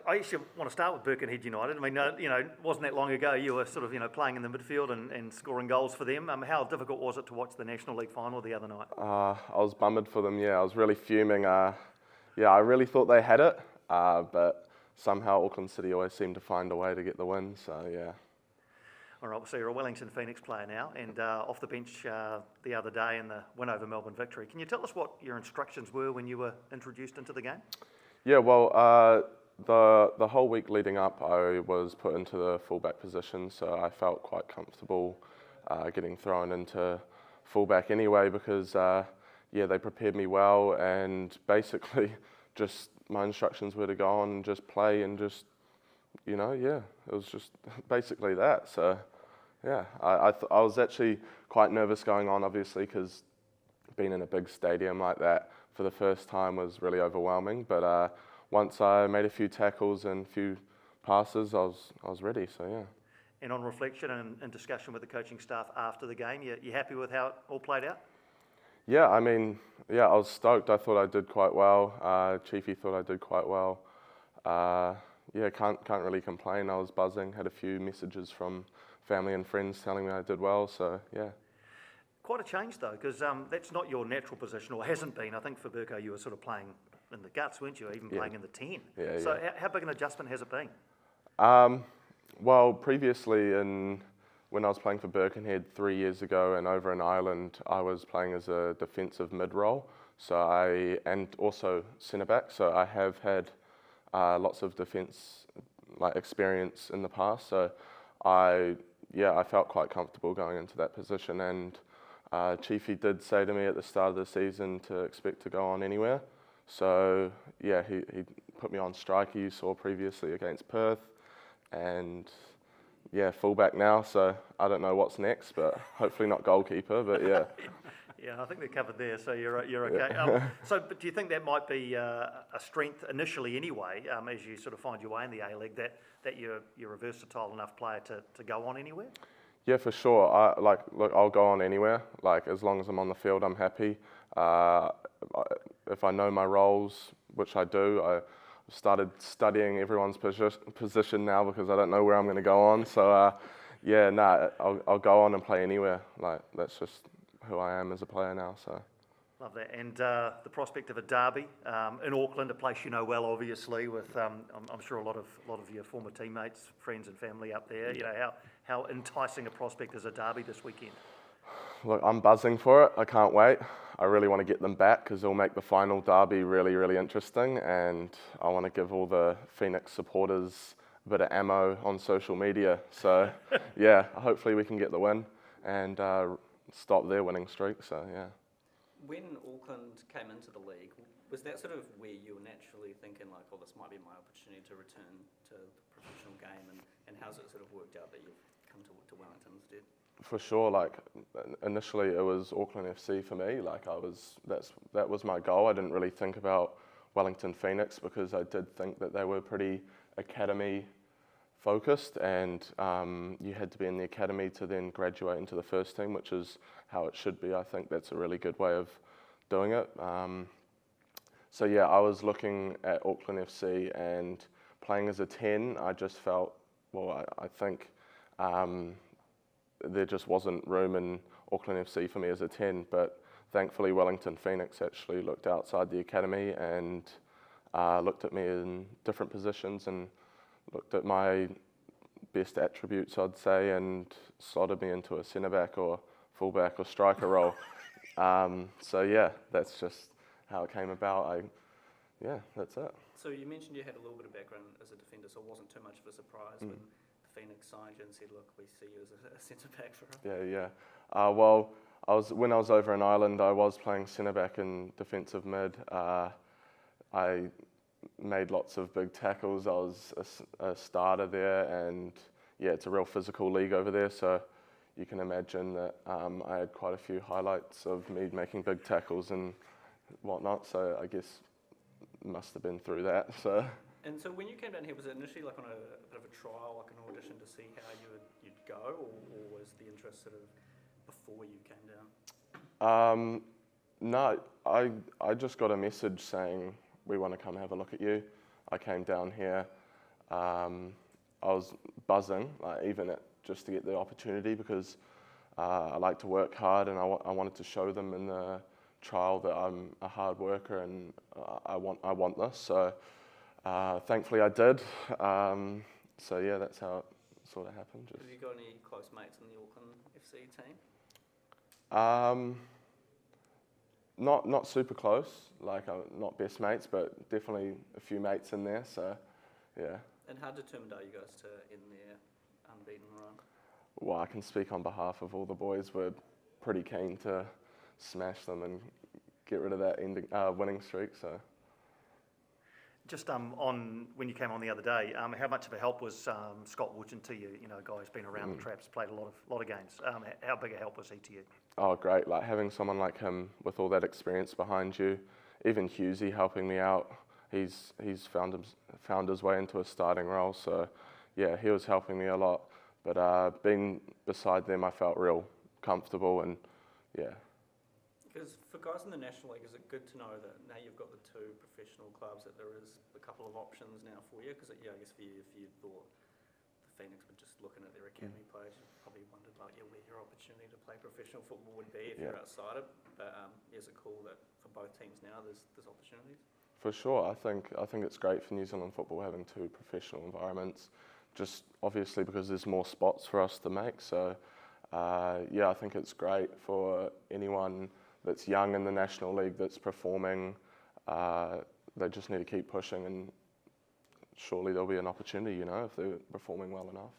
I actually want to start with Birkenhead United. I mean, it wasn't that long ago you were sort of, playing in the midfield and scoring goals for them. How difficult was it to watch the National League final the other night? I was bummed for them, I was really fuming. I really thought they had it, but somehow Auckland City always seemed to find a way to get the win, so yeah. All right, so you're a Wellington Phoenix player now, and off the bench the other day in the win over Melbourne Victory. Can you tell us what your instructions were when you were introduced into the game? Yeah, well, the whole week leading up, I was put into the fullback position, so I felt quite comfortable getting thrown into fullback anyway because, they prepared me well, and basically just my instructions were to go on and just play and just, it was just basically that. So, yeah, I was actually quite nervous going on, obviously, because being in a big stadium like that for the first time was really overwhelming. But once I made a few tackles and a few passes, I was ready. So yeah. And on reflection and discussion with the coaching staff after the game, you happy with how it all played out? Yeah, I mean, I was stoked. I thought I did quite well. Chiefy thought I did quite well. Can't really complain. I was buzzing. Had a few messages from family and friends telling me I did well. So yeah. Quite a change though, because that's not your natural position, or hasn't been. I think for Burko, you were sort of playing in the guts, weren't you? Even playing in the 10. Yeah, so how big an adjustment has it been? Well, previously when I was playing for Birkenhead 3 years ago and over in Ireland, I was playing as a defensive mid-role, and also centre-back, so I have had lots of defence experience in the past, so I felt quite comfortable going into that position, and Chiefy did say to me at the start of the season to expect to go on anywhere, so yeah, he put me on striker, you saw previously against Perth, and fullback now, so I don't know what's next, but hopefully not goalkeeper, but yeah. Yeah, I think they're covered there, so you're okay. Yeah. But do you think that might be a strength initially anyway, as you sort of find your way in the A-League, that you're a versatile enough player to go on anywhere? Yeah, for sure. I'll go on anywhere. As long as I'm on the field, I'm happy. If I know my roles, which I do, I started studying everyone's position now because I don't know where I'm going to go on. So, I'll go on and play anywhere. That's just who I am as a player now. So. Love that. And the prospect of a derby in Auckland, a place you know well, obviously, with I'm sure a lot of your former teammates, friends, and family up there. How enticing a prospect is a derby this weekend? Look, I'm buzzing for it. I can't wait. I really want to get them back because it'll make the final derby really, really interesting. And I want to give all the Phoenix supporters a bit of ammo on social media. So, yeah, hopefully we can get the win and stop their winning streak. So, yeah. When Auckland came into the league, was that sort of where you were naturally thinking this might be my opportunity to return to the professional game, and how's it sort of worked out that you've come to Wellington instead? For sure, initially it was Auckland FC for me. That was my goal. I didn't really think about Wellington Phoenix because I did think that they were pretty academy focused, and you had to be in the academy to then graduate into the first team, which is how it should be. I think that's a really good way of doing it. So yeah, I was looking at Auckland FC and playing as a 10. I just felt, I think there just wasn't room in Auckland FC for me as a 10, but thankfully Wellington Phoenix actually looked outside the academy and looked at me in different positions and looked at my best attributes, I'd say, and slotted me into a centre-back or full-back or striker role. So yeah, that's just how it came about. That's it. So you mentioned you had a little bit of background as a defender, so it wasn't too much of a surprise when Phoenix signed you and said, look, we see you as a centre-back for us. Yeah. When I was over in Ireland, I was playing centre-back and defensive mid. I made lots of big tackles. I was a starter there, and yeah, it's a real physical league over there, so you can imagine that I had quite a few highlights of me making big tackles and whatnot, so I guess it must have been through that. So. And so when you came down here, was it initially on a bit of a trial, an audition to see how you'd go, or was the interest sort of before you came down? No, I just got a message saying, we want to come have a look at you. I came down here, I was buzzing, like just to get the opportunity because I like to work hard and I wanted to show them in the trial that I'm a hard worker and I want this. So thankfully I did. So yeah, that's how it sort of happened. Have you got any close mates in the Auckland FC team? Not super close, like not best mates, but definitely a few mates in there. So yeah. And how determined are you guys to end their unbeaten run? Well, I can speak on behalf of all the boys. We're pretty keen to smash them and get rid of that winning streak. So, just on when you came on the other day, how much of a help was Scott Wootton to you? You know, a guy who's been around the traps, played a lot of games. How big a help was he to you? Oh, great! Like having someone like him with all that experience behind you. Even Hughesy helping me out. He's found his way into a starting role. So, yeah, he was helping me a lot. But being beside them, I felt real comfortable and, yeah. Because for guys in the National League, is it good to know that now you've got the two professional clubs, that there is a couple of options now for you? Because, yeah, I guess for you, if you thought the Phoenix were just looking at their academy players, you probably wondered like, where your opportunity to play professional football would be if you're outside it. But is it cool that for both teams now there's opportunities? For sure, I think it's great for New Zealand football having two professional environments, just obviously because there's more spots for us to make. So, yeah, I think it's great for anyone that's young in the National League that's performing. They just need to keep pushing, and surely there'll be an opportunity, you know, if they're performing well enough.